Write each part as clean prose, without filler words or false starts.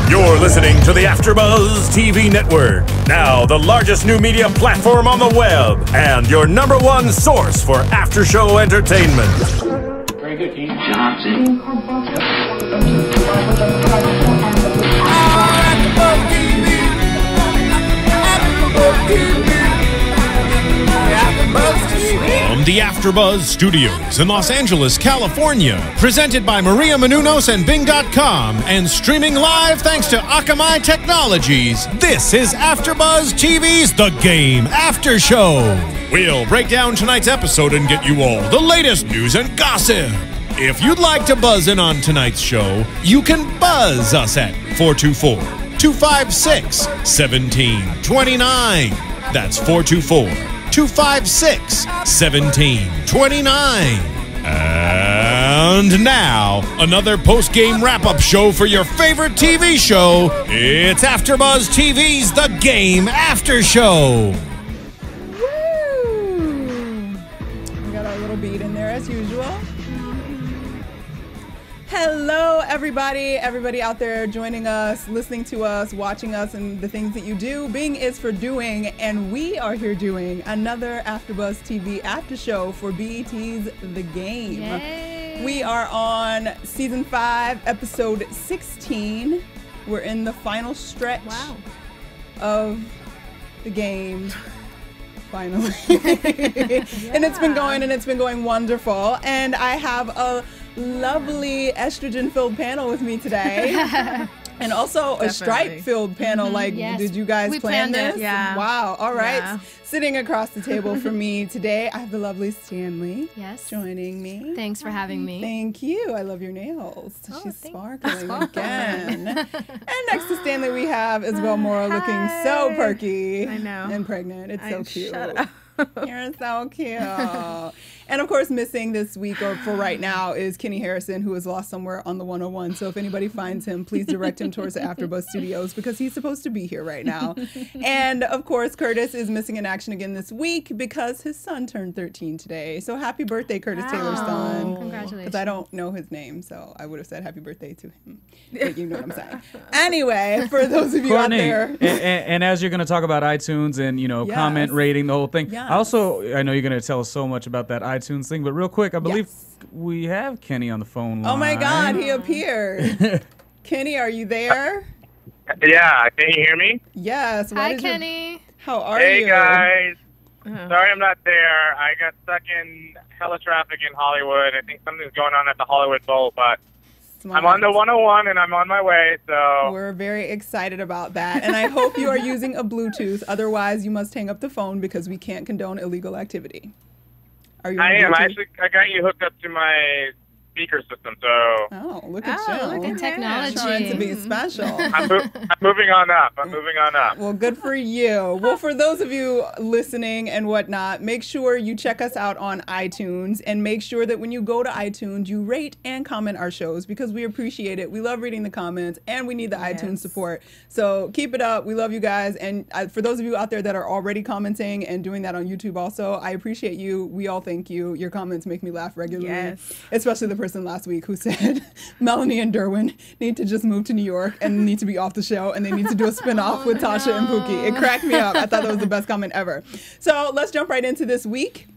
You're listening to the AFTERBUZZ TV Network, now the largest new media platform on the web, and your #1 source for after-show entertainment. Very good, team. Johnson. From the AFTERBUZZ Studios in Los Angeles, California, presented by Maria Menounos and Bing.com, and streaming live thanks to Akamai Technologies, this is AFTERBUZZ TV's The Game After Show. We'll break down tonight's episode and get you all the latest news and gossip. If you'd like to buzz in on tonight's show, you can buzz us at 424-256-1729. That's 424-256-1729. And now, another post-game wrap-up show for your favorite TV show. It's AFTERBUZZ TV's The Game After Show. Woo! We got our little beat in there as usual. Hello, everybody out there joining us, listening to us, watching us, and the things that you do. Bing is for doing, and we are here doing another AFTERBUZZ TV after show for BET's The Game. Yay. We are on season 5, episode 16. We're in the final stretch of the game. Finally. And it's been going wonderful. And I have a lovely estrogen-filled panel with me today. And also a stripe-filled panel. Yes. Did you guys plan this? Yeah. Wow. All right. Yeah. Sitting across the table from me today, I have the lovely Stanley. Yes. Joining me. Thanks for having me. Thank you. I love your nails. Oh, She's thanks. sparkling again. And next to Stanley, we have Isabel Mora looking so perky. I know. And pregnant. It's so cute. Shut up. You're so cute. And of course, missing this week or for right now is Kenny Harrison, who is lost somewhere on the 101. So if anybody finds him, please direct him towards the AFTERBUZZ Studios because he's supposed to be here right now. And of course, Curtis is missing in action again this week because his son turned 13 today. So happy birthday, Curtis Taylor's son. Congratulations. Because I don't know his name, so I would have said happy birthday to him. But you know what I'm saying. Anyway, for those of you Courtney, out there. and as you're going to talk about iTunes and, Yes. comment, rating, the whole thing. Yes. I know you're going to tell us so much about that iTunes thing, but real quick, I believe we have Kenny on the phone line. Oh my God, he appeared. Kenny, are you there? Yeah, can you hear me? Yes. Hi, Kenny. How are Hey you? guys. Sorry I'm not there. I got stuck in hella traffic in Hollywood. I think something's going on at the Hollywood Bowl, but Smart. I'm on the 101 and I'm on my way, so. We're very excited about that. And I hope you are using a Bluetooth. Otherwise, you must hang up the phone because we can't condone illegal activity. Are you on I am. Bluetooth? I got you hooked up to my speaker system, so. Oh, look at you. Look at technology. Trying to be special. I'm moving on up. I'm moving on up. Well, good for you. Well, for those of you listening and whatnot, make sure you check us out on iTunes and make sure that when you go to iTunes, you rate and comment our shows because we appreciate it. We love reading the comments and we need the iTunes support. So keep it up. We love you guys. And for those of you out there that are already commenting and doing that on YouTube also, I appreciate you. We all thank you. Your comments make me laugh regularly, especially the person last week who said Melanie and Derwin need to just move to New York and need to be off the show and they need to do a spinoff with Tasha and Pookie. It cracked me up. I thought that was the best comment ever. So let's jump right into this week.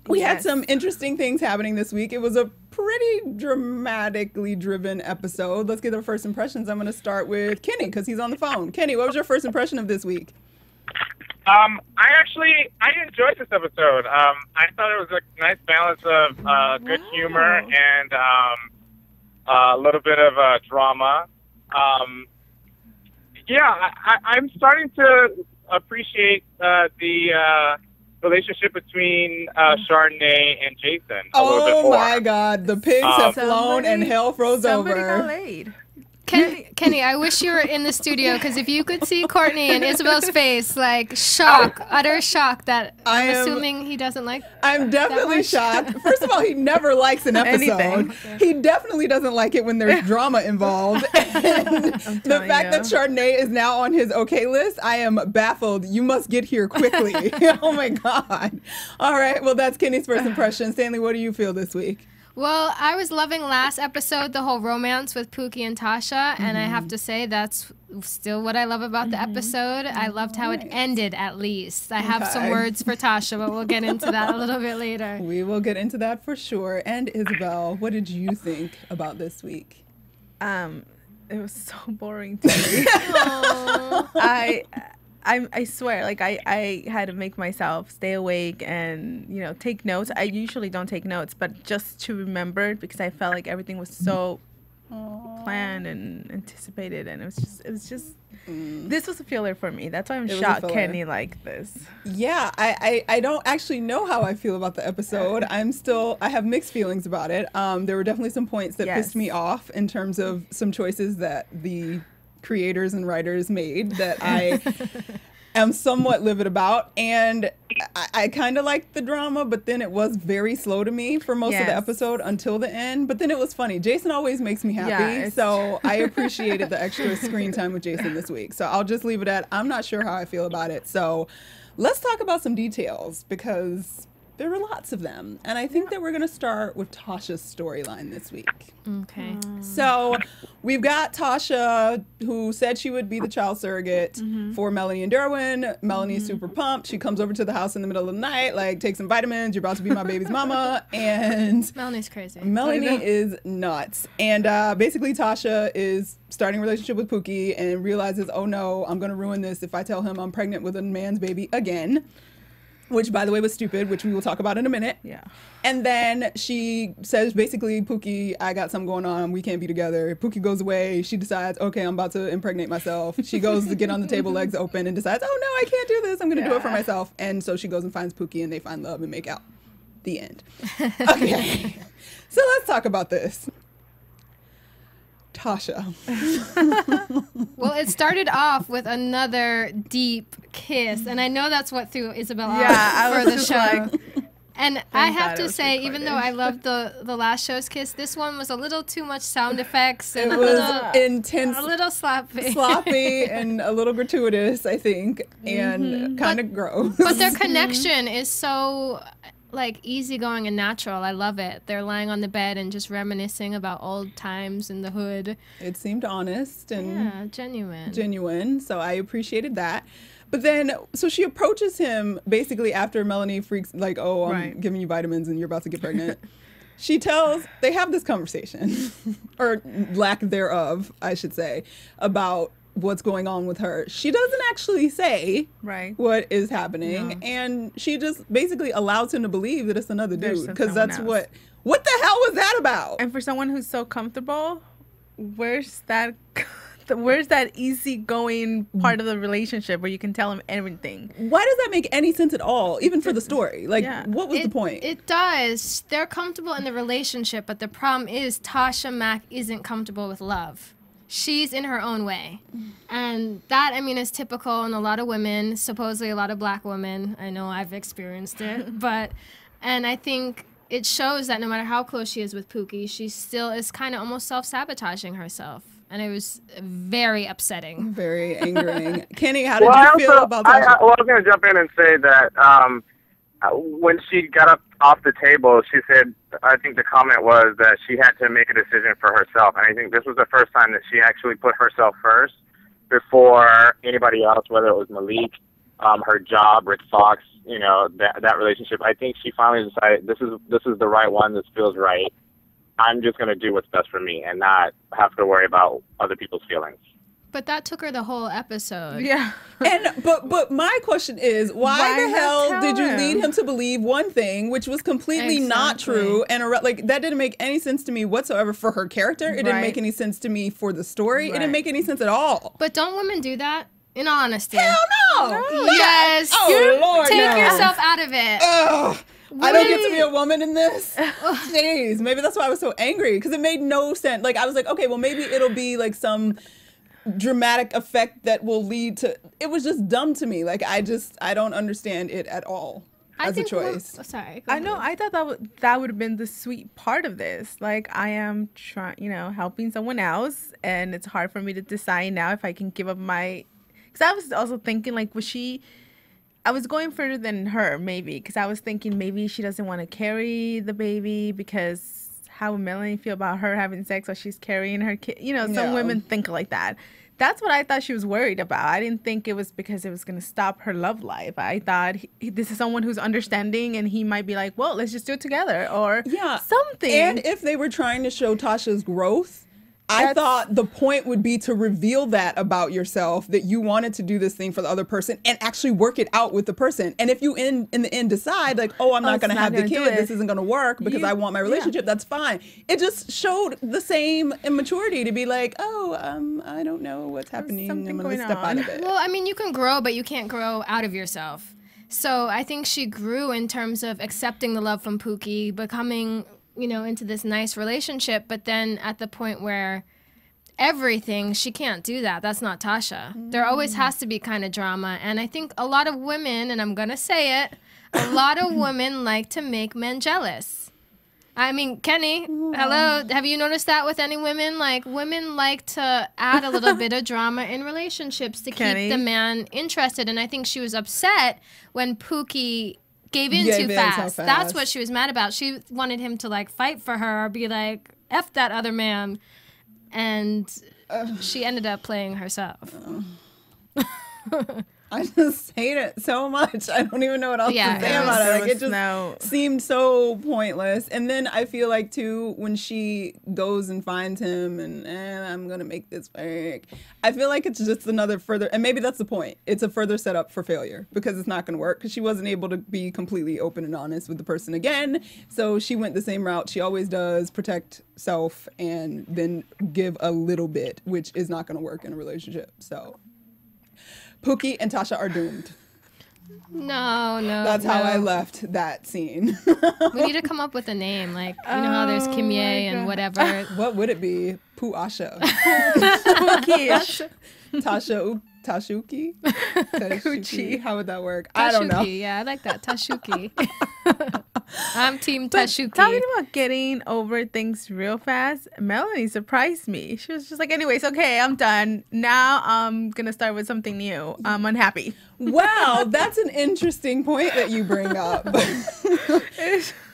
We had some interesting things happening this week. It was a pretty dramatically driven episode. Let's get our first impressions. I'm going to start with Kenny because he's on the phone. Kenny, what was your first impression of this week? I enjoyed this episode. I thought it was a nice balance of good humor and a little bit of drama. I'm starting to appreciate the relationship between Chardonnay and Jason a little bit more. Oh my God, the pigs have flown and hell froze over. Somebody got laid. Kenny, I wish you were in the studio because if you could see Courtney and Isabel's face, like shock, utter shock that I'm assuming he doesn't like. I'm definitely shocked. First of all, he never likes an episode. He definitely doesn't like it when there's drama involved. And the fact that Chardonnay is now on his okay list, I am baffled. You must get here quickly. Oh my God. All right. Well, that's Kenny's first impression. Stanley, what do you feel this week? Well, I was loving last episode, the whole romance with Pookie and Tasha, and I have to say that's still what I love about the episode. I loved how it ended, at least. I have some words for Tasha, but we'll get into that a little bit later. We will get into that for sure. And Isabel, what did you think about this week? It was so boring to me. I swear, like I had to make myself stay awake and, you know, take notes. I usually don't take notes, but just to remember, because I felt like everything was so planned and anticipated, and it was just this was a filler for me. That's why I'm shocked Kenny liked this. Yeah, I don't actually know how I feel about the episode. I have mixed feelings about it. There were definitely some points that pissed me off in terms of some choices that the creators and writers made that I am somewhat livid about, and I kind of liked the drama, but then it was very slow to me for most of the episode until the end. But then it was funny. Jason always makes me happy, so I appreciated the extra screen time with Jason this week. So I'll just leave it at I'm not sure how I feel about it. So let's talk about some details, because there were lots of them. And I think that we're going to start with Tasha's storyline this week. Okay. So we've got Tasha, who said she would be the child surrogate for Melanie and Derwin. Melanie's super pumped. She comes over to the house in the middle of the night, like, take some vitamins. You're about to be my baby's mama. And Melanie's crazy. Melanie is nuts. And basically Tasha is starting a relationship with Pookie and realizes, oh no, I'm going to ruin this if I tell him I'm pregnant with a man's baby again. Which, by the way, was stupid, which we will talk about in a minute. Yeah. And then she says, basically, Pookie, I got something going on. We can't be together. Pookie goes away. She decides, okay, I'm about to impregnate myself. She goes to get on the table, legs open, and decides, oh, no, I can't do this. I'm going to do it for myself. And so she goes and finds Pookie, and they find love and make out. The end. Okay. So let's talk about this. Tasha. Well, it started off with another deep kiss, and I know that's what threw Isabel off for the show. And I have to say, even though I loved the last show's kiss, this one was a little too much sound effects and it was intense, a little sloppy, and a little gratuitous, I think, and kind of gross. But their connection is so, like, easygoing and natural. I love it. They're lying on the bed and just reminiscing about old times in the hood. It seemed honest and genuine. So I appreciated that. But then, so she approaches him basically after Melanie freaks, like, oh, I'm giving you vitamins and you're about to get pregnant. They have this conversation, or lack thereof, I should say, about what's going on with her. She doesn't actually say what is happening, and she just basically allows him to believe that it's another dude, because that's what the hell was that about? And for someone who's so comfortable, where's that easygoing part of the relationship where you can tell him everything? Why does that make any sense at all, even for the story? Like, what was the point? It does. They're comfortable in the relationship, but the problem is Tasha Mack isn't comfortable with love. She's in her own way. And that, I mean, is typical in a lot of women, supposedly a lot of black women. I know I've experienced it. And I think it shows that no matter how close she is with Pookie, she still is kind of almost self-sabotaging herself. And it was very upsetting. Very angering. Kenny, how did you feel about that? I was going to jump in and say that when she got up off the table, she said, I think the comment was that she had to make a decision for herself. And I think this was the first time that she actually put herself first before anybody else, whether it was Malik, her job, Rick Fox, you know, that relationship. I think she finally decided this is the right one. This feels right. I'm just going to do what's best for me and not have to worry about other people's feelings. But that took her the whole episode. Yeah. But my question is, why the hell did you lead him to believe one thing, which was completely not true, and like that didn't make any sense to me whatsoever for her character. It didn't make any sense to me for the story. It didn't make any sense at all. But don't women do that? In all honesty. Hell no. Yes. Oh, Lord, take yourself out of it. Ugh. I don't get to be a woman in this. Jeez, maybe that's why I was so angry, because it made no sense. Like, I was like, okay, well, maybe it'll be like some dramatic effect that will lead to. It was just dumb to me. Like, I don't understand it at all as a choice. Sorry. I know. I thought that would have been the sweet part of this. Like, I am helping someone else, and it's hard for me to decide now if I can give up my. Because I was also thinking, like, I was going further than her, maybe, because I was thinking maybe she doesn't want to carry the baby because how would Melanie feel about her having sex while she's carrying her kid? You know, some Yeah. women think like that. That's what I thought she was worried about. I didn't think it was because it was going to stop her love life. I thought this is someone who's understanding, and he might be like, well, let's just do it together, or something. And if they were trying to show Tasha's growth, I thought the point would be to reveal that about yourself, that you wanted to do this thing for the other person and actually work it out with the person. And if you in the end decide like, oh, I'm not going to have the kid, this isn't going to work because I want my relationship, that's fine. It just showed the same immaturity to be like, oh, I don't know what's happening. I'm going to step out of it. Well, I mean, you can grow, but you can't grow out of yourself. So I think she grew in terms of accepting the love from Pookie, becoming, you know, into this nice relationship, but then at the point where everything, she can't do that. That's not Tasha. There always has to be kind of drama. And I think a lot of women, and I'm going to say it, a lot of women like to make men jealous. I mean, Kenny, hello. Have you noticed that with any women? Like, women like to add a little bit of drama in relationships to keep the man interested. And I think she was upset when Pookie gave in too fast. That's what she was mad about. She wanted him to like fight for her or be like, F that other man. And she ended up playing herself. I just hate it so much. I don't even know what else to say about it. Like, it just seemed so pointless. And then I feel like, too, when she goes and finds him and I'm going to make this work, I feel like it's just another further, and maybe that's the point. It's a further setup for failure because it's not going to work because she wasn't able to be completely open and honest with the person again. So she went the same route she always does, protect self and then give a little bit, which is not going to work in a relationship. So Pookie and Tasha are doomed. No. That's how I left that scene. We need to come up with a name. Like, you know how there's Kimye and whatever. What would it be? Poo-Asha. Tashuki? Tashuki? How would that work? I don't know. Yeah, I like that. Tashuki. I'm team But Tashuki. talking about getting over things real fast, Melanie surprised me. She was just like, anyways, okay, I'm done. Now I'm going to start with something new. I'm unhappy. Wow, that's an interesting point that you bring up.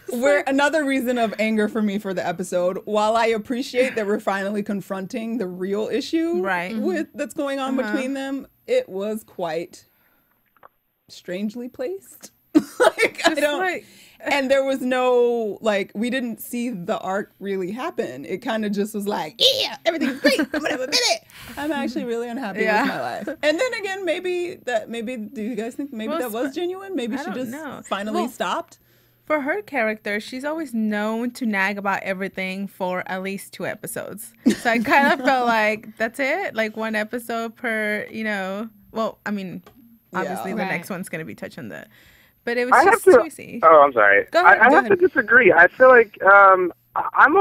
Where another reason of anger for me for the episode, while I appreciate that we're finally confronting the real issue that's going on between them, it was quite strangely placed. And there was no, like, we didn't see the arc really happen. It kind of just was like, yeah, everything's great. I'm gonna have a minute. I'm actually really unhappy with my life. And then again, maybe do you guys think that was genuine? Maybe she just finally stopped. For her character, she's always known to nag about everything for at least 2 episodes. So I kind of felt like that's it, like 1 episode per, you know. Well, I mean, obviously the next one's going to be touching the, but it was just juicy. Oh, I'm sorry. Go ahead, I have to disagree. I feel like I'm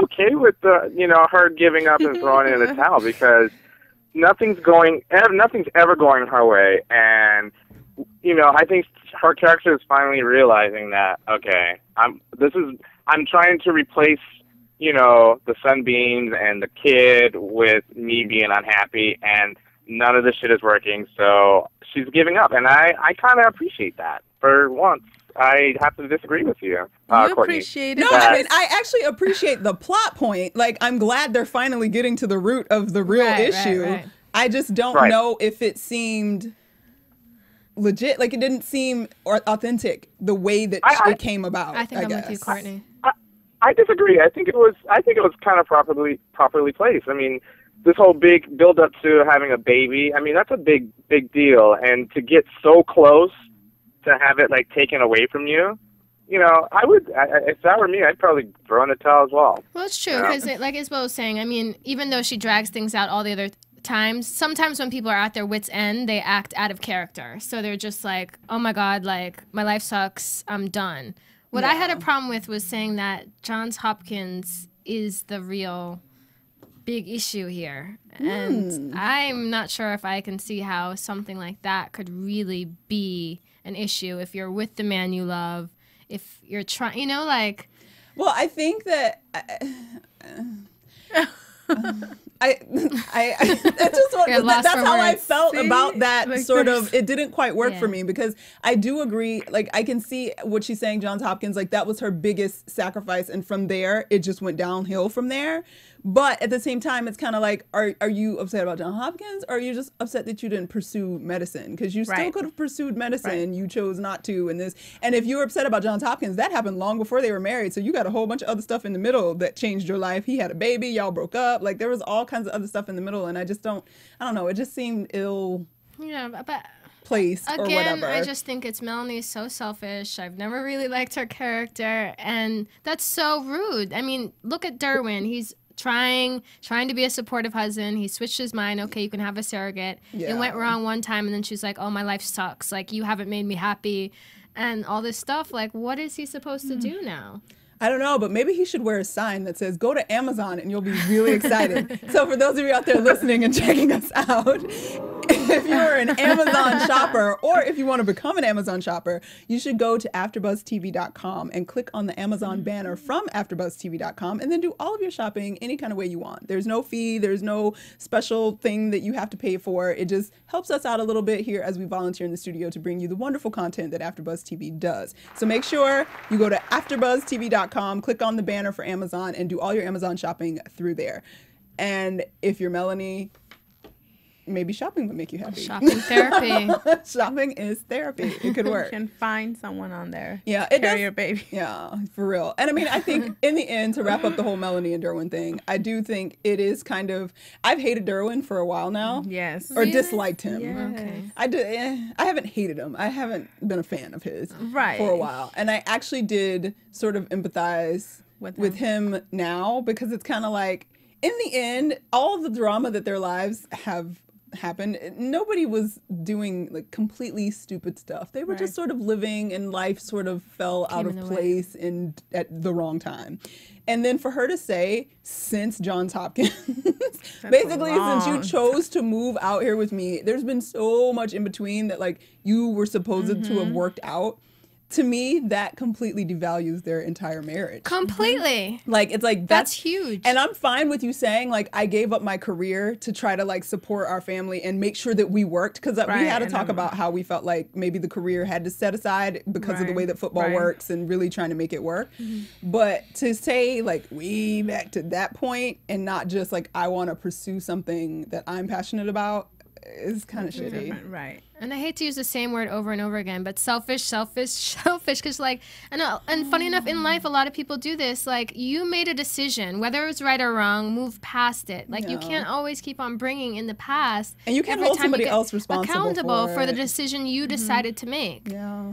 okay with her giving up and throwing in the towel because nothing's ever going her way, and I think her character is finally realizing that, okay, I'm trying to replace, the sunbeams and the kid with me being unhappy, and none of this shit is working, so she's giving up, and I kind of appreciate that. For once, I have to disagree with you, Courtney. Appreciate it. No, I mean, I actually appreciate the plot point. Like, I'm glad they're finally getting to the root of the real issue. Right. I just don't know if it seemed legit. Like, it didn't seem authentic the way that it came about. I think I'm with you, Courtney. I disagree. I think it was kind of properly placed. I mean, this whole big build up to having a baby, I mean, that's a big deal, and to get so close to have it like taken away from you, I would, if that were me, I'd probably throw in the towel as well. Well, it's true, because like Isabel was saying, I mean, even though she drags things out all the other times, sometimes when people are at their wits' end, they act out of character. So they're just like, oh my God, like, my life sucks, I'm done. What I had a problem with was saying that Johns Hopkins is the real big issue here. And I'm not sure if I can see how something like that could really be an issue if you're with the man you love, if you're trying, Well, I think that that's how I felt about that Like, sort of. It didn't quite work for Yeah. me because I do agree. Like I can see what she's saying. Johns Hopkins, like that was her biggest sacrifice, and from there it just went downhill from there. But at the same time, it's kind of like, are you upset about Johns Hopkins, or are you just upset that you didn't pursue medicine? Because you still Right. could have pursued medicine. Right. You chose not to. And if you were upset about Johns Hopkins, that happened long before they were married. So you got a whole bunch of other stuff in the middle that changed your life. He had a baby. Y'all broke up. Like there was all kinds of other stuff in the middle. And I don't know. It just seemed ill Yeah, but placed or again, whatever. I just think it's Melanie's so selfish. I've never really liked her character, and that's so rude. I mean, look at Derwin. He's trying to be a supportive husband. He switched his mind. Okay, you can have a surrogate. Yeah. It went wrong one time, and then she's like, "Oh, my life sucks. Like you haven't made me happy," and all this stuff. Like, what is he supposed to do now? I don't know, but maybe he should wear a sign that says, go to Amazon and you'll be really excited. So for those of you out there listening and checking us out, if you're an Amazon shopper or if you want to become an Amazon shopper, you should go to AfterBuzzTV.com and click on the Amazon banner from AfterBuzzTV.com and then do all of your shopping any kind of way you want. There's no fee. There's no special thing that you have to pay for. It just helps us out a little bit here as we volunteer in the studio to bring you the wonderful content that AfterBuzz TV does. So make sure you go to AfterBuzzTV.com, click on the banner for Amazon, and do all your Amazon shopping through there. And if you're Melanie, maybe shopping would make you happy. Shopping therapy. Shopping is therapy. It could work. You can find someone on there. Yeah, it Carry does. your baby. Yeah, for real. And I mean, I think in the end, to wrap up the whole Melanie and Derwin thing, I do think it is kind of, I've hated Derwin for a while now. Yes. Or disliked him. Yes. Okay. I haven't hated him. I haven't been a fan of his Right. for a while. And I actually did sort of empathize with him now because it's kind of like, in the end, all the drama that their lives have happened, nobody was doing like completely stupid stuff. They were just sort of living, and life sort of fell out of place at the wrong time. And then for her to say, since Johns Hopkins, basically since you chose to move out here with me, there's been so much in between that like you were supposed to have worked out. To me, that completely devalues their entire marriage. Completely. Like, it's like, That's huge. And I'm fine with you saying, like, I gave up my career to try to, like, support our family and make sure that we worked. Because we had to talk about how we felt like maybe the career had to set aside because of the way that football works and really trying to make it work. But to say, like, we back to that point and not just, like, I want to pursue something that I'm passionate about is kind of shitty. Right. And I hate to use the same word over and over again, but selfish, because like, and funny enough, in life, a lot of people do this. Like, you made a decision, whether it's right or wrong, move past it. Like, you can't always keep on bringing in the past. And you can't every hold time you somebody get else responsible for the it. decision you decided to make. Yeah.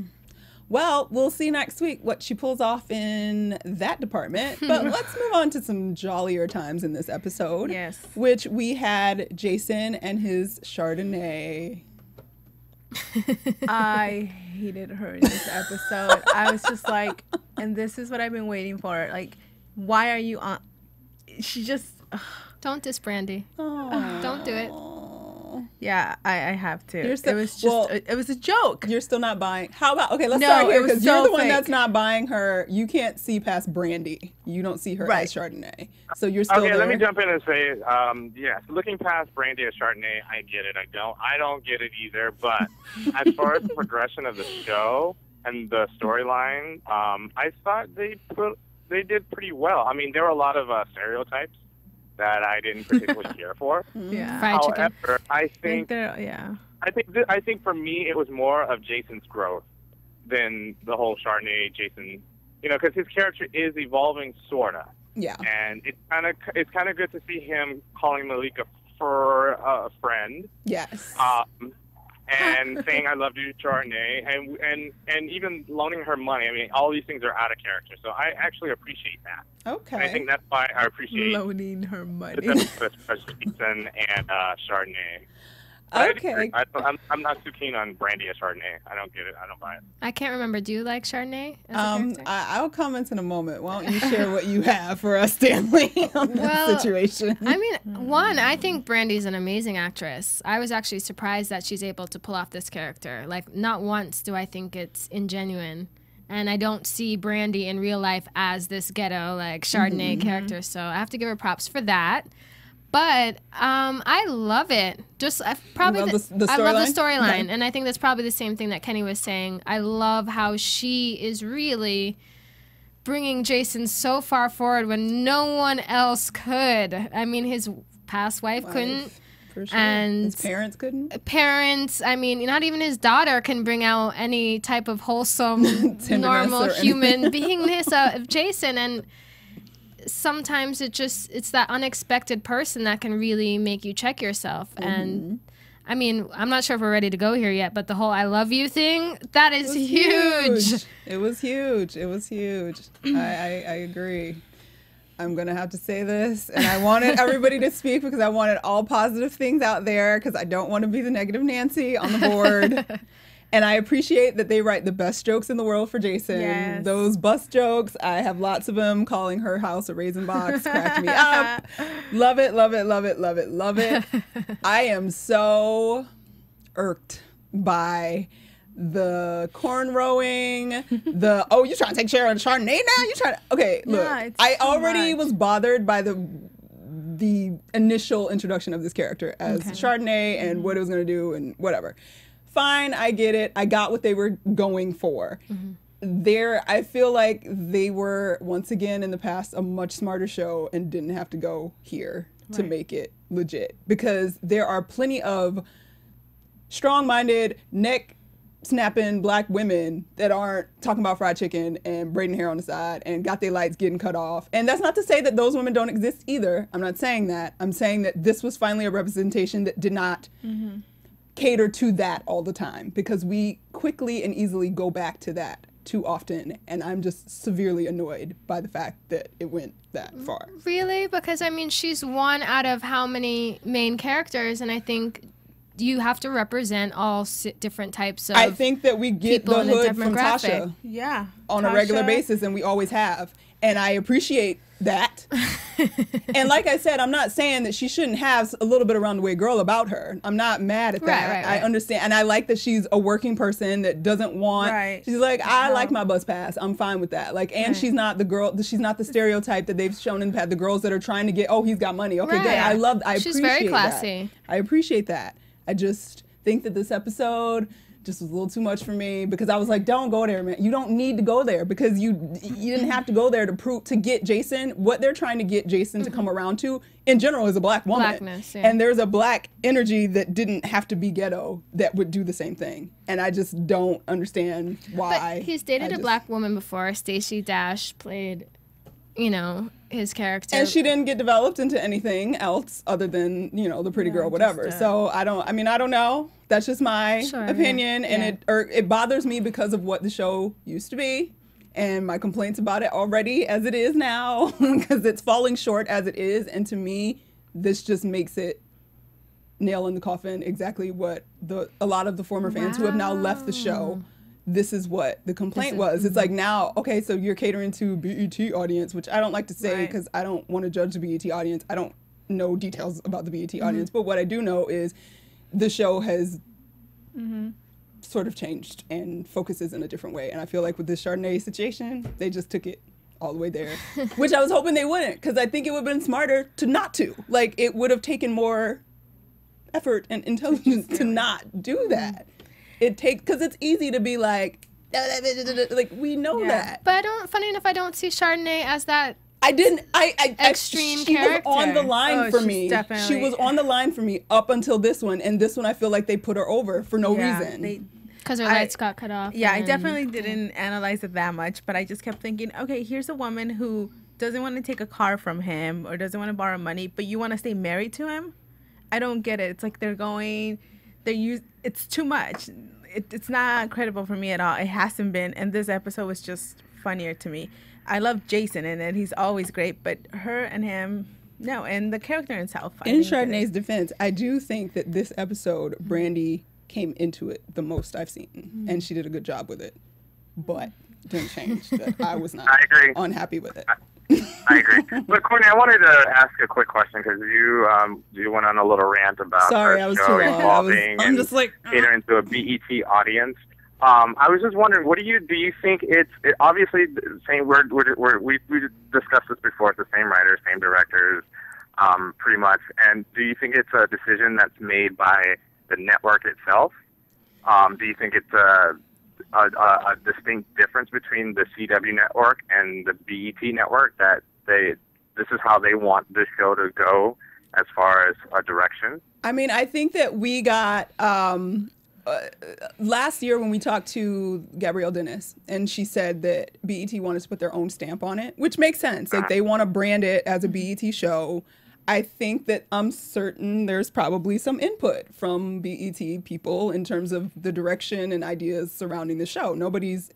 Well, we'll see next week what she pulls off in that department. But let's move on to some jollier times in this episode. Yes. Which we had Jason and his Chardonnay. I hated her in this episode. I was just like, and this is what I've been waiting for. Like, why are you on? She just. Don't diss Brandy. Don't do it. Yeah, I have to. You're still- it was just. well, it was a joke. You're still not buying. How about, okay, let's No, start here it was because you're so the one fake. that's not buying her. You can't see past Brandy. You don't see her Right. as Chardonnay. So you're still there. Let me jump in and say, yes, looking past Brandy as Chardonnay, I get it. I don't get it either. But as far as the progression of the show and the storyline, I thought they did pretty well. I mean, there were a lot of stereotypes that I didn't particularly care for. Yeah. Fried chicken. However, I think Yeah. I think for me it was more of Jason's growth than the whole Chardonnay Jason, because his character is evolving sorta. Yeah. And it's kind of good to see him calling Malika for a friend. Yes. And saying I love you, Chardonnay, and even loaning her money. I mean, all these things are out of character, so I actually appreciate that. Okay. And I think that's why I appreciate Loaning her money. the Jason and Chardonnay. But Okay. I'm not too keen on Brandy as Chardonnay. I don't get it. I don't buy it. I can't remember. Do you like Chardonnay as a character? I'll comment in a moment. Why don't you share what you have for us, Stanley, on this situation? I mean, one, I think Brandy's an amazing actress. I was actually surprised that she's able to pull off this character. Like, not once do I think it's ingenuine. And I don't see Brandy in real life as this ghetto, like, Chardonnay character. So I have to give her props for that. But I love it. Just probably I love the storyline, Okay. and I think that's probably the same thing that Kenny was saying. I love how she is really bringing Jason so far forward when no one else could. I mean, his past wife couldn't. For sure. And his parents couldn't. Parents, I mean, not even his daughter can bring out any type of wholesome, normal or human beingness of Jason. And sometimes it's that unexpected person that can really make you check yourself. And I mean, I'm not sure if we're ready to go here yet, but the whole I love you thing, that is huge. It was huge. It was huge. I agree. I'm going to have to say this, and I wanted everybody to speak because I wanted all positive things out there because I don't want to be the negative Nancy on the board. And I appreciate that they write the best jokes in the world for Jason. Yes. Those bus jokes, I have lots of them. Calling her house a raisin box cracked me up. Love it, love it, love it, love it, love it. I am so irked by the cornrowing, oh, you trying to take share of the Chardonnay now? You trying to, okay, look, I already was bothered by the initial introduction of this character as Chardonnay and what it was going to do and whatever. Fine, I get it. I got what they were going for. I feel like they were, once again in the past, a much smarter show and didn't have to go here to make it legit. Because there are plenty of strong-minded, neck-snapping black women that aren't talking about fried chicken and braiding hair on the side and got their lights getting cut off. And that's not to say that those women don't exist either. I'm not saying that. I'm saying that this was finally a representation that did not cater to that all the time, because we quickly and easily go back to that too often, and I'm just severely annoyed by the fact that it went that far. Really? Because I mean, she's one out of how many main characters, and I think you have to represent all different types of I think that we get the hood from Tasha on a regular basis, and we always have, and I appreciate that. And like I said, I'm not saying that she shouldn't have a little bit around the way girl about her. I'm not mad at that. I understand, and I like that she's a working person that doesn't want. She's like, I like my bus pass. I'm fine with that. Like, and she's not the girl. She's not the stereotype that they've shown in the past. The girls that are trying to get, oh, he's got money. Okay, good. I appreciate she's very classy. That. I appreciate that. I just think that this episode just was a little too much for me, because I was like, don't go there, man. You don't need to go there, because you didn't have to go there to get Jason. What they're trying to get Jason to come around to, in general, is a black woman. Blackness, yeah. And there's a black energy that didn't have to be ghetto that would do the same thing. And I just don't understand why. But he's dated a black woman before. Stacey Dash played, his character. And she didn't get developed into anything else other than, the pretty girl, whatever. So I don't know. That's just my opinion. And it bothers me because of what the show used to be and my complaints about it already as it is now, because it's falling short as it is. And to me, this just makes it nail in the coffin exactly what a lot of the former fans who have now left the show, this is what the complaint was. It's like, now, okay, so you're catering to BET audience, which I don't like to say because I don't want to judge the BET audience. I don't know details about the BET audience, but what I do know is the show has sort of changed and focuses in a different way. And I feel like with this Chardonnay situation, they just took it all the way there, which I was hoping they wouldn't, because I think it would have been smarter to not to. Like, it would have taken more effort and intelligence to not do that. Because it's easy to be like we know that. But funny enough, I don't see Chardonnay as that. Extreme she character. was on the line for me. Definitely. She was on the line for me up until this one, and this one I feel like they put her over for no reason. Because her lights got cut off. Yeah, I definitely didn't analyze it that much, but I just kept thinking, okay, here's a woman who doesn't want to take a car from him or doesn't want to borrow money, but you want to stay married to him? I don't get it. It's like it's too much. It's not credible for me at all. It hasn't been, and this episode was just funnier to me. I love Jason in it. He's always great, but her and him, no, and the character himself. In Chardonnay's defense, I do think that this episode, Brandy came into it the most I've seen, and she did a good job with it, but didn't change that I was not unhappy with it. I agree. But Courtney, I wanted to ask a quick question, because you went on a little rant about I was too long. I'm just like catering to a BET audience. I was just wondering, what do you think obviously saying we discussed this before, it's the same writers, same directors. pretty much. And do you think it's a decision that's made by the network itself? Do you think it's a distinct difference between the CW network and the BET network, that this is how they want this show to go as far as a direction? I mean, I think that we got last year when we talked to Gabrielle Dennis, and she said that BET wanted to put their own stamp on it, which makes sense. Like, they want to brand it as a BET show. I think that I'm certain there's probably some input from BET people in terms of the direction and ideas surrounding the show.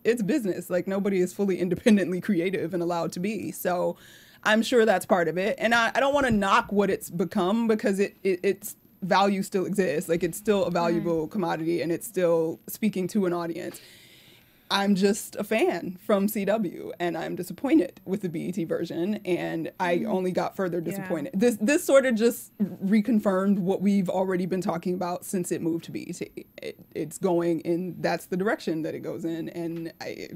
It's business. Like, nobody is fully independently creative and allowed to be. So I'm sure that's part of it. And I don't want to knock what it's become, because its value still exists. Like, it's still a valuable commodity, and it's still speaking to an audience. I'm just a fan from CW, and I'm disappointed with the BET version, and I only got further disappointed. This sort of just reconfirmed what we've already been talking about since it moved to BET. It's going in, that's the direction that it goes in, and I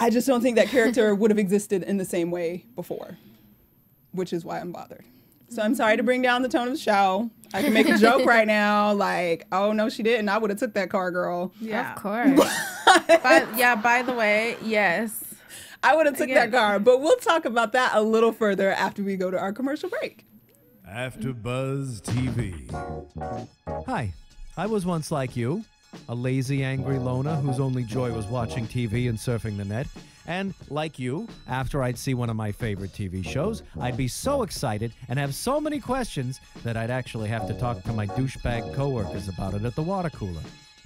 just don't think that character would have existed in the same way before, which is why I'm bothered. So I'm sorry to bring down the tone of the show. I can make a joke right now, like, oh, no, she didn't. I would have took that car, girl. Yeah. Of course. By the way, yes. I would have took that car. But we'll talk about that a little further after we go to our commercial break. AfterBuzz TV. Hi, I was once like you, a lazy, angry loner whose only joy was watching TV and surfing the net. And, like you, after I'd see one of my favorite TV shows, I'd be so excited and have so many questions that I'd actually have to talk to my douchebag coworkers about it at the water cooler.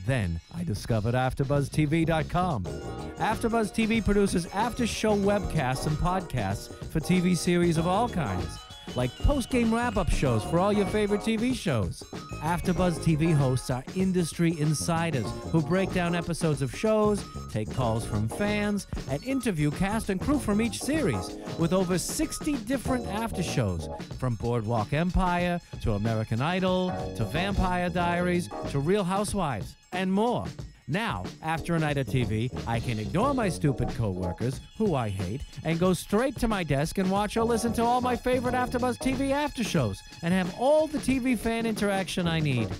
Then I discovered AfterBuzzTV.com. AfterBuzz TV produces after-show webcasts and podcasts for TV series of all kinds, like post-game wrap-up shows for all your favorite TV shows. AfterBuzz TV hosts are industry insiders who break down episodes of shows, take calls from fans, and interview cast and crew from each series, with over 60 different after shows, from Boardwalk Empire to American Idol to Vampire Diaries to Real Housewives, and more. Now, after a night of TV, I can ignore my stupid coworkers, who I hate, and go straight to my desk and watch or listen to all my favorite AfterBuzz TV after shows, and have all the TV fan interaction I need.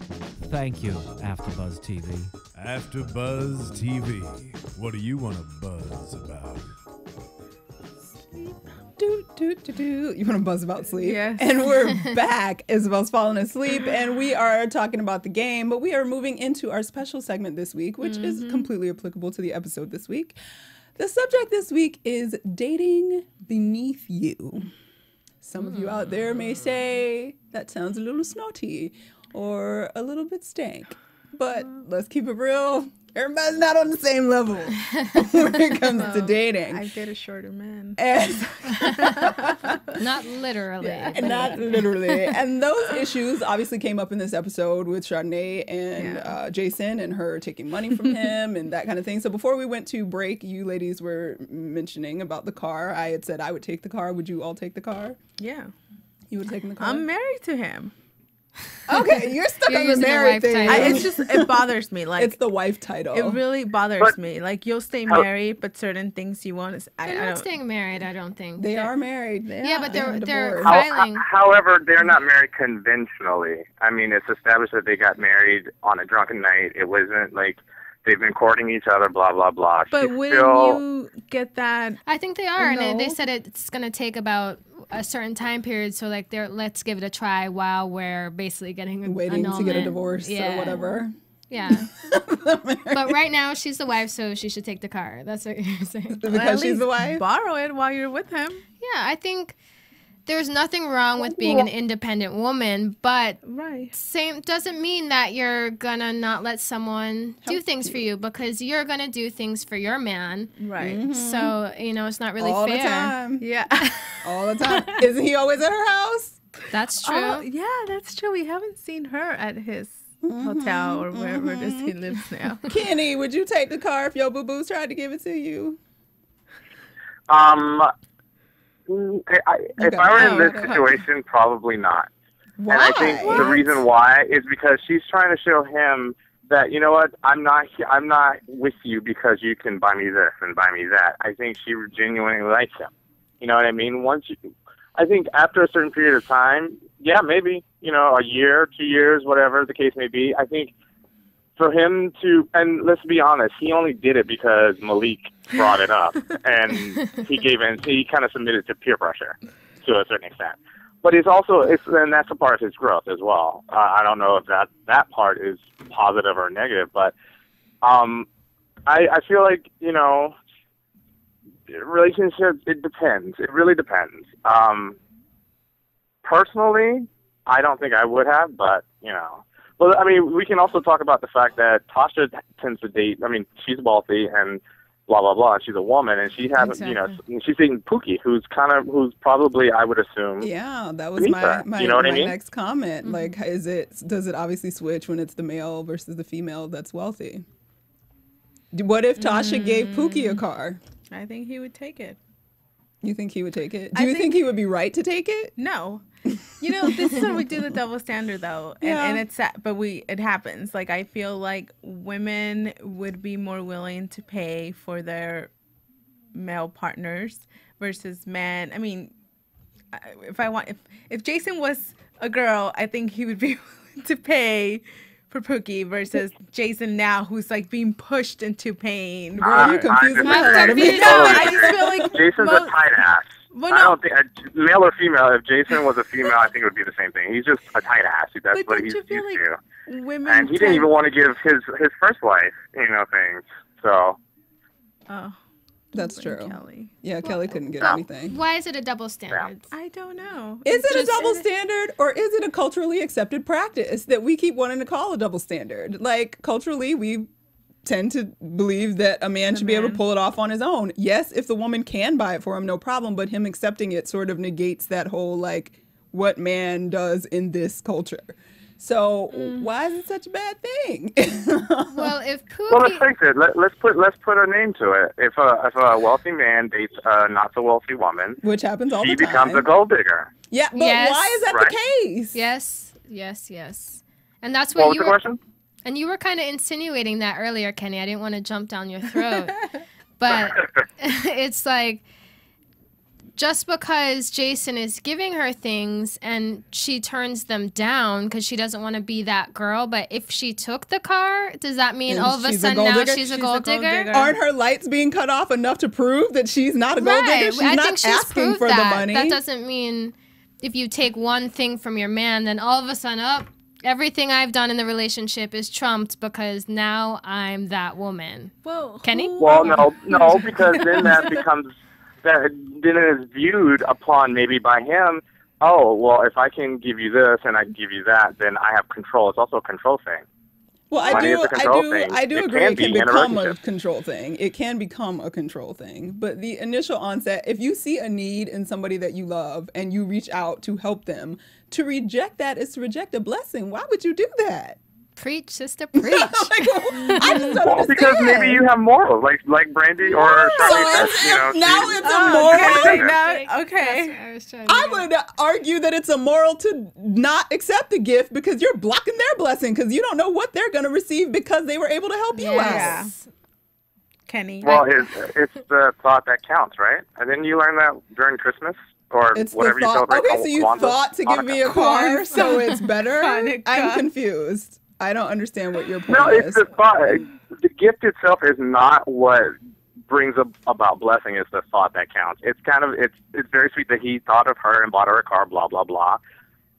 Thank you, AfterBuzz TV. AfterBuzz TV. What do you want to buzz about? You want to buzz about sleep? Yes. And we're back. Isabel's fallen asleep, and we are talking about the game, but we are moving into our special segment this week, which is completely applicable to the episode this week. The subject this week is dating beneath you. Some of you out there may say that sounds a little snotty or a little bit stank, but let's keep it real. Everybody's not on the same level when it comes to dating. I date a shorter man. Not literally. Not literally. And those issues obviously came up in this episode with Chardonnay and Jason and her taking money from him and that kind of thing. So before we went to break, you ladies were mentioning about the car. I had said I would take the car. Would you all take the car? Yeah. You would have taken the car? I'm married to him. Okay, you're stuck on the married thing. It bothers me. Like, it's the wife title. It really bothers me. Like, you'll stay married, but certain things you want to. They're not staying married, I don't think. They are married. But they're filing. However, they're not married conventionally. I mean, it's established that they got married on a drunken night. It wasn't like they've been courting each other, blah, blah, blah. But when you get that... I think they are, and they said it's going to take about a certain time period, so like let's give it a try while we're basically getting waiting to get a divorce or whatever. Yeah. But right now she's the wife, so she should take the car. That's what you're saying. Because she's the wife? Borrow it while you're with him. Yeah, I think there's nothing wrong with being an independent woman, but same doesn't mean that you're gonna not let someone do things for you, because you're gonna do things for your man. Right. Mm-hmm. So, it's not really all fair. The time. Yeah. All the time. Isn't he always at her house? That's true. Yeah, that's true. We haven't seen her at his hotel or wherever it is he lives now. Kenny, would you take the car if your boo-boos tried to give it to you? If I were in this situation, probably not. Why? And I think the reason why is because she's trying to show him that, you know what, I'm not with you because you can buy me this and buy me that. I think she genuinely likes him. You know what I mean? I think after a certain period of time, yeah, maybe, a year, 2 years, whatever the case may be, I think for him to, and let's be honest, he only did it because Malik brought it up, and he kind of submitted to peer pressure to a certain extent. But and that's a part of his growth as well. I don't know if that part is positive or negative, but I feel like, relationships, it depends. It really depends. Personally, I don't think I would have, but, Well, I mean, we can also talk about the fact that Tasha tends to date, she's wealthy and blah, blah, blah. She's a woman, and she has, she's dating Pookie, who's probably, I would assume. Yeah, that was my next comment. Mm-hmm. Like, does it obviously switch when it's the male versus the female that's wealthy? What if Tasha gave Pookie a car? I think he would take it. You think he would take it? Do you think he would be right to take it? No. This is when we do the double standard, though, and it's sad, but it happens. Like, I feel like women would be more willing to pay for their male partners versus men. I mean, if Jason was a girl, I think he would be willing to pay for Pookie versus Jason now, who's like being pushed into pain. Girl, you confused me out of me. I just feel like Jason's a tight ass. Well, I don't think male or female. If Jason was a female, I think it would be the same thing. He's just a tight ass. That's what he's used to. Women and he didn't even want to give his first wife, things. So. Oh. That's true. Kelly. Yeah, Kelly couldn't get anything. Why is it a double standard? I don't know. Is it a double standard, or is it a culturally accepted practice that we keep wanting to call a double standard? Like, culturally, we tend to believe that a man should be able to pull it off on his own. Yes, if the woman can buy it for him, no problem, but him accepting it sort of negates that whole, like, what man does in this culture. So why is it such a bad thing? Well, if Pookie... Well, let's face it. Let's put a name to it. If a wealthy man dates a not so wealthy woman, which happens all the time, she becomes a gold digger. Yeah, but why is that the case? Yes. And that's what was the question? And you were kind of insinuating that earlier, Kenny. I didn't want to jump down your throat, but it's like, just because Jason is giving her things and she turns them down because she doesn't want to be that girl, but if she took the car, does that mean all of a sudden now she's a gold digger? Aren't her lights being cut off enough to prove that she's not a gold digger? She's not asking for the money. That doesn't mean if you take one thing from your man, then all of a sudden, everything I've done in the relationship is trumped because now I'm that woman. Well, Kenny? Well, no, because then that becomes... then it is viewed upon maybe by him, oh, well, if I can give you this and I can give you that, then I have control. It's also a control thing. Well, I do agree it can become a control thing. It can become a control thing. But the initial onset, if you see a need in somebody that you love and you reach out to help them, to reject that is to reject a blessing. Why would you do that? Preach, sister, preach. I just don't understand. Because maybe you have morals, like Brandy or Charlie. Now it's a moral. Okay. I would argue that it's a moral to not accept the gift because you're blocking their blessing because you don't know what they're going to receive because they were able to help you out. Kenny. Well, it's the thought that counts, right? And then you learn that during Christmas. Or it's whatever you celebrate. Okay, so you thought to give me a car, so it's better? I'm confused. I don't understand what your point is. No, it's the thought. The gift itself is not what brings about blessing. It's the thought that counts. It's it's very sweet that he thought of her and bought her a car, blah, blah, blah.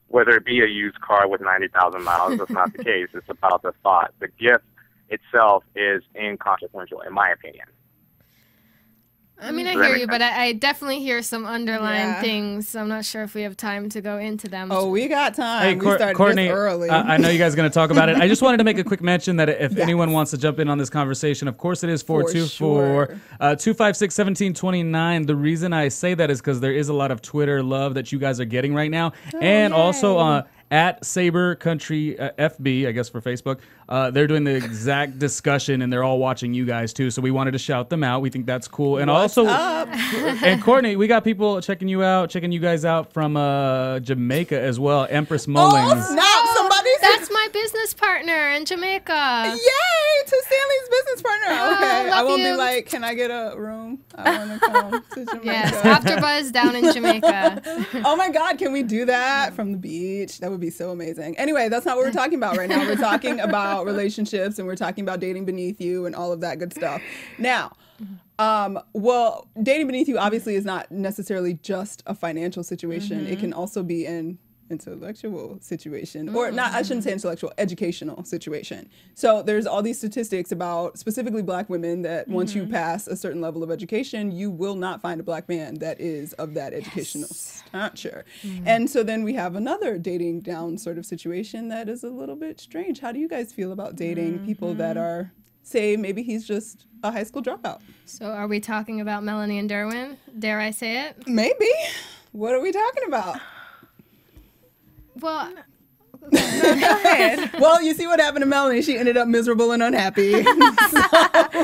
Whether it be a used car with 90,000 miles, that's not the case. It's about the thought. The gift itself is inconsequential, in my opinion. I mean, I hear you, but I definitely hear some underlying things. I'm not sure if we have time to go into them. Oh, we got time. Hey, we started Courtney, this early. I know you guys are going to talk about it. I just wanted to make a quick mention that if anyone wants to jump in on this conversation, of course it is 424-256-1729. The reason I say that is because there is a lot of Twitter love that you guys are getting right now. Also at Saber Country FB, I guess for Facebook, they're doing the exact discussion and they're all watching you guys too. So we wanted to shout them out. We think that's cool. And and Courtney, we got people checking you guys out from Jamaica as well. Empress Mullings. Oh, snap! Somebody That's my business partner in Jamaica. Yay to Stanley's business partner. Okay, I love won't be you. like, can I get a room? I want to come to Jamaica. Yes, AfterBuzz down in Jamaica. Oh my God, can we do that from the beach? That would be so amazing. Anyway, that's not what we're talking about right now. We're talking about relationships and we're talking about dating beneath you and all of that good stuff. Now, well, dating beneath you obviously is not necessarily just a financial situation. It can also be an intellectual situation, or not, I shouldn't say intellectual, educational situation. So there's all these statistics about specifically Black women that once you pass a certain level of education, you will not find a Black man that is of that educational stature. And so then we have another dating down sort of situation that is a little bit strange. How do you guys feel about dating people that are, say, maybe he's just a high school dropout? So are we talking about Melanie and Derwin? Dare I say it? Maybe. What are we talking about? Well, Well, you see what happened to Melanie. She ended up miserable and unhappy.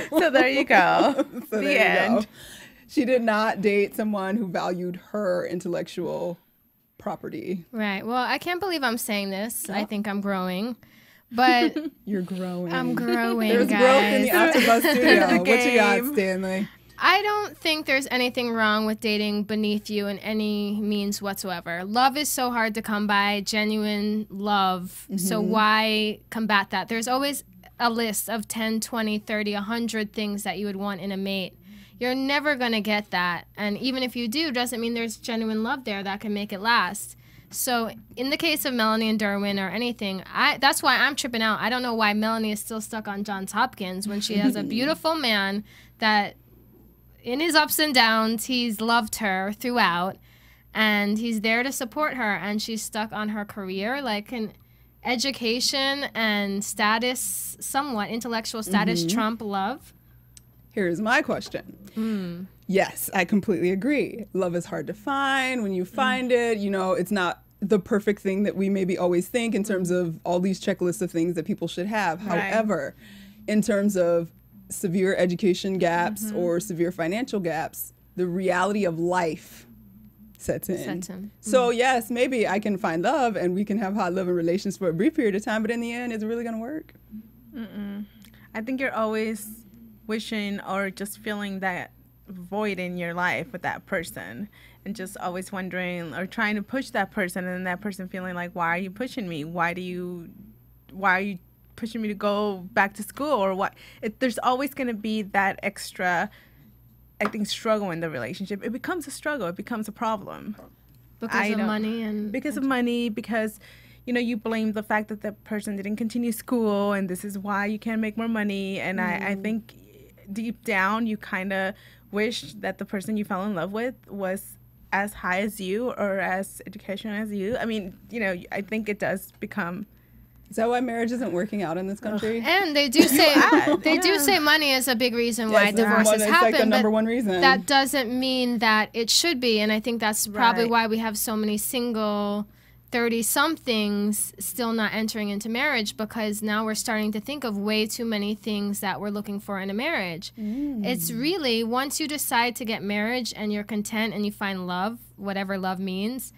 So there you go. So The there you end. go. She did not date someone who valued her intellectual property. right. Well, I can't believe I'm saying this. I think I'm growing. But You're growing. I'm growing, There's guys. growth in the AfterBuzz studio. What you got, Game. Stanley? I don't think there's anything wrong with dating beneath you in any means whatsoever. Love is so hard to come by, genuine love. So why combat that? There's always a list of 10, 20, 30, 100 things that you would want in a mate. You're never going to get that. And even if you do, doesn't mean there's genuine love there that can make it last. So in the case of Melanie and Derwin or anything, that's why I'm tripping out. I don't know why Melanie is still stuck on Johns Hopkins when she has a beautiful man that in his ups and downs, he's loved her throughout, and he's there to support her, and she's stuck on her career. Like, can education and status, somewhat intellectual status, trump love? Here's my question. Yes, I completely agree. Love is hard to find. When you find it, you know, it's not the perfect thing that we maybe always think in terms of all these checklists of things that people should have. Right. However, in terms of severe education gaps or severe financial gaps, the reality of life sets in. So yes, maybe I can find love and we can have hot loving relations for a brief period of time, but in the end, is it really going to work? I think you're always wishing or just feeling that void in your life with that person, and just always wondering or trying to push that person, and that person feeling like, why are you pushing me? Why are you pushing me to go back to school, or what? There's always going to be that extra, I think, struggle in the relationship. It becomes a struggle. It becomes a problem. Because of money and... Because of money, because, you know, you blame the fact that the person didn't continue school, and this is why you can't make more money. And I think deep down, you kind of wish that the person you fell in love with was as high as you or as educational as you. I mean, you know, I think it does become... Is that why marriage isn't working out in this country? And they do say do say money is a big reason why divorces it's happen. like the number but one reason. That doesn't mean that it should be, and I think that's probably Right. why we have so many single 30-somethings still not entering into marriage, because now we're starting to think of way too many things that we're looking for in a marriage. It's really, once you decide to get married and you're content and you find love, whatever love means,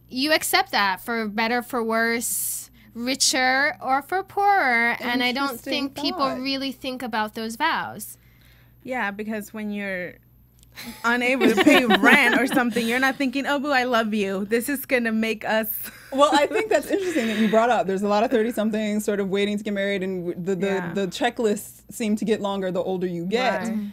you accept that for better, for worse, richer or for poorer. And I don't think people really think about those vows. Yeah, because when you're unable to pay rent or something, you're not thinking, oh, boo, I love you. This is going to make us... Well, I think that's interesting that you brought up. There's a lot of 30-somethings sort of waiting to get married, and the checklists seem to get longer the older you get. Right.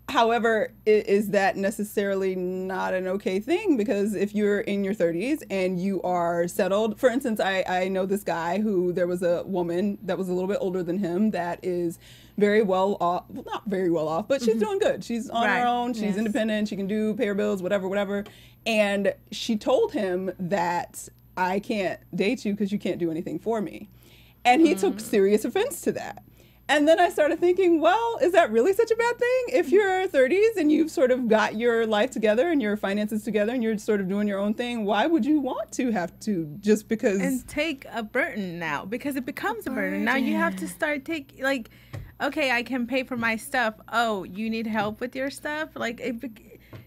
However, is that necessarily not an okay thing? Because if you're in your 30s and you are settled, for instance, I know this guy who, there was a woman that was a little bit older than him that is very well off, well, not very well off, but she's doing good. She's on her own, she's independent, she can pay her bills, whatever. And she told him that I can't date you because you can't do anything for me. And he took serious offense to that. And then I started thinking, well, is that really such a bad thing? If you're 30s and you've sort of got your life together and your finances together and you're sort of doing your own thing, why would you want to have to, just because? And take a burden now, because it becomes a burden. Now you have to start like, okay, I can pay for my stuff. Oh, you need help with your stuff? Like,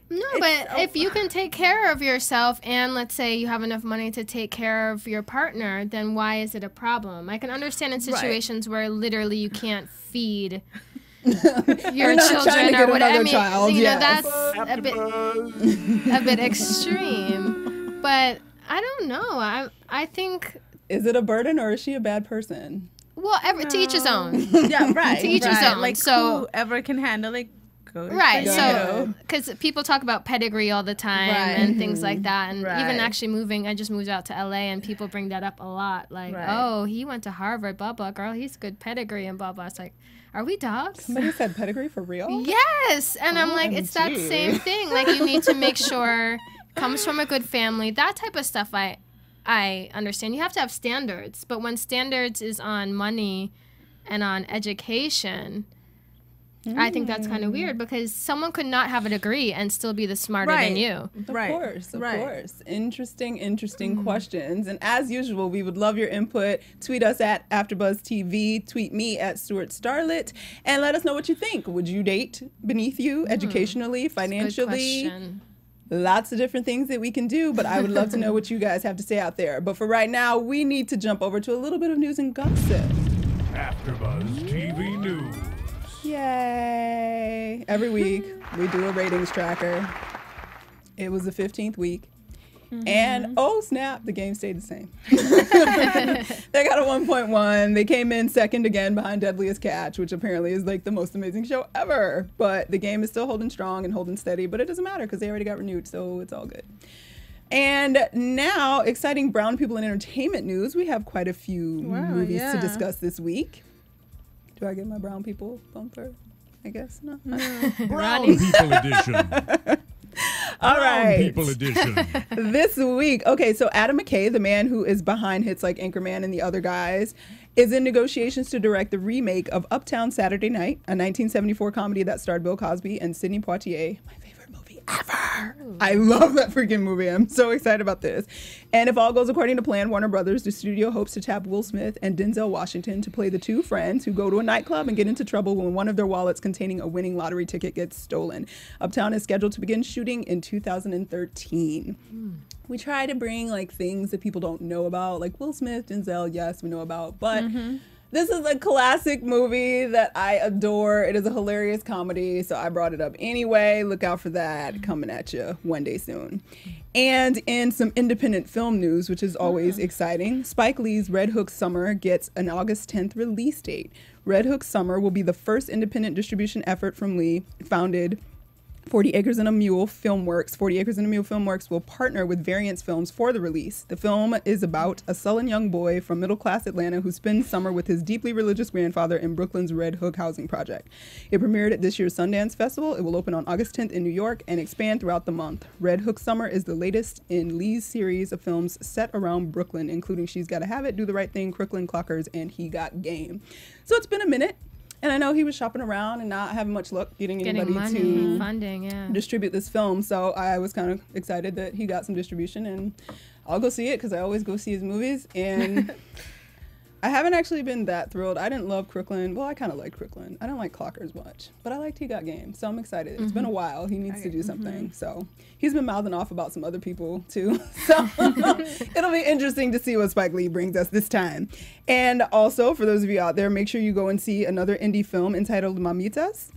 No, but if you can take care of yourself and let's say you have enough money to take care of your partner, then why is it a problem? I can understand in situations where literally you can't feed your children or whatever. I mean, child, you know, yes. that's a bit extreme. But I don't know. I think. Is it a burden or is she a bad person? Well, to each his own. Yeah, right. To each his own. Like, so whoever can handle it. Right, so because people talk about pedigree all the time and things like that, and even actually moving, I just moved out to LA, and people bring that up a lot, like, oh, he went to Harvard, blah blah, girl, he's good pedigree and blah blah. It's like, are we dogs? Somebody said pedigree for real? Yes, and I'm like, it's that same thing. Like, you need to make sure comes from a good family, that type of stuff. I understand. You have to have standards, but when standards is on money and on education. I think that's kind of weird because someone could not have a degree and still be the smarter than you. Of course. Interesting questions. And as usual, we would love your input. Tweet us at AfterBuzz TV. Tweet me at Stuart Starlet. And let us know what you think. Would you date beneath you educationally, financially? Good question. Lots of different things that we can do, but I would love to know what you guys have to say out there. But for right now, we need to jump over to a little bit of news and gossip. AfterBuzz TV News. Yay! Every week we do a ratings tracker. It was the 15th week. And oh snap, the game stayed the same. They got a 1.1. They came in second again behind Deadliest Catch, which apparently is like the most amazing show ever. But the game is still holding strong and holding steady, but it doesn't matter because they already got renewed, so it's all good. And now, exciting brown people in entertainment news. We have quite a few movies to discuss this week. Do I get my brown people bumper? I guess no. Brown People Edition. All right. People Edition. This week, okay, so Adam McKay, the man who is behind hits like Anchorman and The Other Guys, is in negotiations to direct the remake of Uptown Saturday Night, a 1974 comedy that starred Bill Cosby and Sidney Poitier. My favorite movie ever. I love that freaking movie. I'm so excited about this. And if all goes according to plan, Warner Brothers, the studio hopes to tap Will Smith and Denzel Washington to play the two friends who go to a nightclub and get into trouble when one of their wallets containing a winning lottery ticket gets stolen. Uptown is scheduled to begin shooting in 2013. We try to bring like things that people don't know about, like Will Smith, Denzel, yes, we know about, but this is a classic movie that I adore. It is a hilarious comedy, so I brought it up anyway. Look out for that coming at you one day soon. And in some independent film news, which is always exciting, Spike Lee's Red Hook Summer gets an August 10th release date. Red Hook Summer will be the first independent distribution effort from Lee, founded 40 Acres and a Mule Filmworks. 40 Acres and a Mule Filmworks will partner with Variance Films for the release. The film is about a sullen young boy from middle-class Atlanta who spends summer with his deeply religious grandfather in Brooklyn's Red Hook housing project. It premiered at this year's Sundance Festival. It will open on August 10th in New York and expand throughout the month. Red Hook Summer is the latest in Lee's series of films set around Brooklyn, including She's Gotta Have It, Do the Right Thing, Crooklyn Clockers, and He Got Game. So it's been a minute. And I know he was shopping around and not having much luck getting anybody to funding, distribute this film. So I was kind of excited that he got some distribution, and I'll go see it because I always go see his movies. And I haven't actually been that thrilled. I didn't love Crooklyn. Well, I kind of liked Crooklyn. I didn't like Clockers much, but I liked He Got Game. So I'm excited. It's been a while. He needs to do something. So he's been mouthing off about some other people too. So it'll be interesting to see what Spike Lee brings us this time. And also, for those of you out there, make sure you go and see another indie film entitled Mamitas.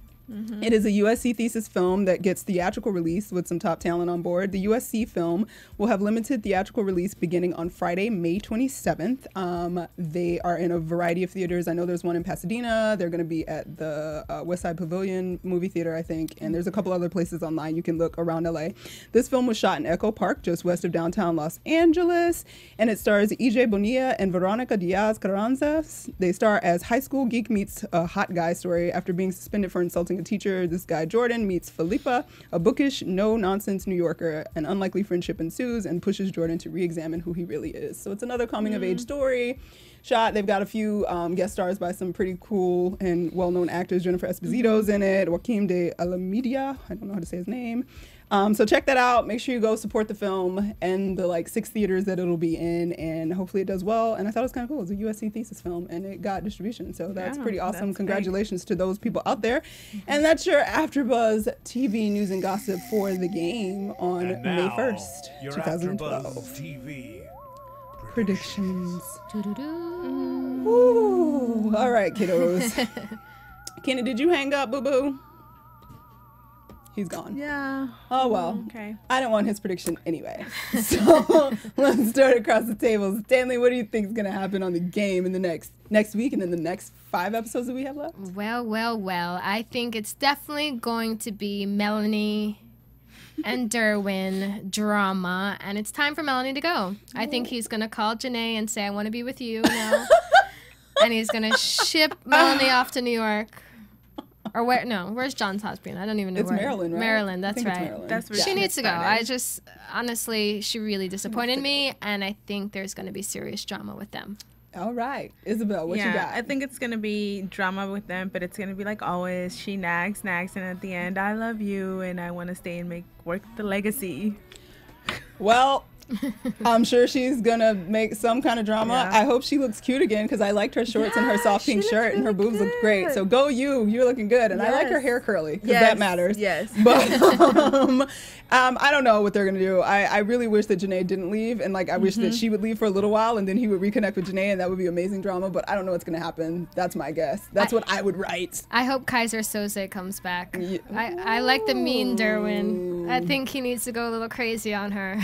It is a USC thesis film that gets theatrical release with some top talent on board. The USC film will have limited theatrical release beginning on Friday, May 27th. They are in a variety of theaters. I know there's one in Pasadena. They're going to be at the Westside Pavilion movie theater, I think. And there's a couple other places online you can look around LA. This film was shot in Echo Park, just west of downtown Los Angeles. And it stars EJ Bonilla and Veronica Diaz Carranza. They star as high school geek meets a hot guy story. After being suspended for insulting a teacher, this guy Jordan meets Felipa, a bookish, no-nonsense New Yorker. An unlikely friendship ensues and pushes Jordan to re-examine who he really is. So it's another coming-of-age story. They've got a few guest stars by some pretty cool and well-known actors. Jennifer Esposito's in it. Joaquim de Almeida, I don't know how to say his name. So check that out. Make sure you go support the film and the like 6 theaters that it'll be in, and hopefully it does well. And I thought it was kind of cool. It's a USC thesis film, and it got distribution, so that's pretty awesome. That's Congratulations to those people out there. And that's your AfterBuzz TV news and gossip for The Game on May 1st, your 2012. AfterBuzz TV Predictions. Ooh. All right, kiddos. Kenny, did you hang up, boo-boo? He's gone. Yeah. Oh, well. Okay. I didn't want his prediction anyway. So let's start across the table. Stanley, what do you think is going to happen on The Game in the next week and then the next 5 episodes that we have left? Well. I think it's definitely going to be Melanie and Derwin drama, and it's time for Melanie to go. I think he's going to call Janae and say, I want to be with you now. And he's going to ship Melanie off to New York. Or where? No, where's Johns Hopkins? I don't even know It's where. Maryland, right? Maryland, I that's think it's right. Maryland. That's where She needs to go. started. I just, honestly, she really disappointed me, and I think there's going to be serious drama with them. All right. Isabel, what you got? I think it's going to be drama with them, but it's going to be like always. She nags, and at the end, I love you, and I want to stay and work the legacy. Well, I'm sure she's going to make some kind of drama. Yeah. I hope she looks cute again because I liked her shorts and her soft pink she shirt, and her looks boobs really looked great. good. So go you. You're looking good. And I like her Yes. hair curly because Yes, that matters. yes. But I don't know what they're going to do. I really wish that Janae didn't leave. And I wish that she would leave for a little while and then he would reconnect with Janae, and that would be amazing drama. But I don't know what's going to happen. That's my guess. That's what I would write. I hope Kaiser Soze comes back. I like the mean Derwin. I think he needs to go a little crazy on her.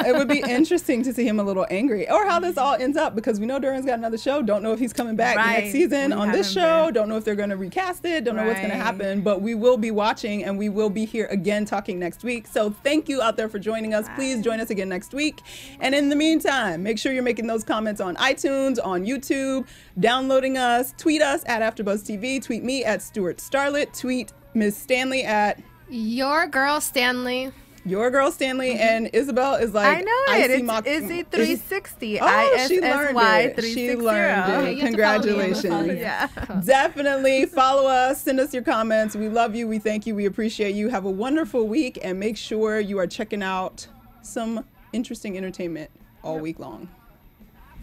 It would be interesting to see him a little angry, or how this all ends up, because we know Derwin's got another show. Don't know if he's coming back Right. next season We on this haven't show. been. Don't know if they're going to recast it. Don't know what's going to Right. happen, but we will be watching, and we will be here again talking next week. So thank you out there for joining us. Please join us again next week. And in the meantime, make sure you're making those comments on iTunes, on YouTube, downloading us, tweet us at AfterBuzz TV, tweet me at Stuart Starlet, tweet Ms. Stanley at Your girl, Stanley. Your Girl Stanley, and Isabel is like, I know it. Icy It's Mock- Izzy 360. Oh, she learned ISSY it. 360. She learned Okay, it. you have to follow me. I'm gonna follow Congratulations. you. Yeah. Definitely follow us. Send us your comments. We love you. We thank you. We appreciate you. Have a wonderful week, and make sure you are checking out some interesting entertainment all week long.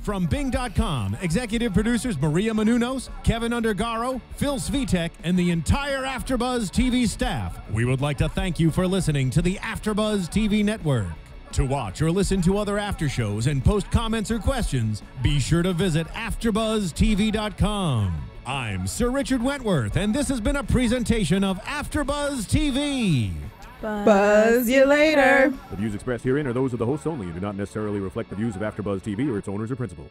From Bing.com, executive producers Maria Menounos, Kevin Undergaro, Phil Svitek, and the entire AfterBuzz TV staff, we would like to thank you for listening to the AfterBuzz TV network. To watch or listen to other after shows and post comments or questions, be sure to visit AfterBuzzTV.com. I'm Sir Richard Wentworth, and this has been a presentation of AfterBuzz TV. Buzz you later. The views expressed herein are those of the hosts only and do not necessarily reflect the views of AfterBuzz TV or its owners or principals.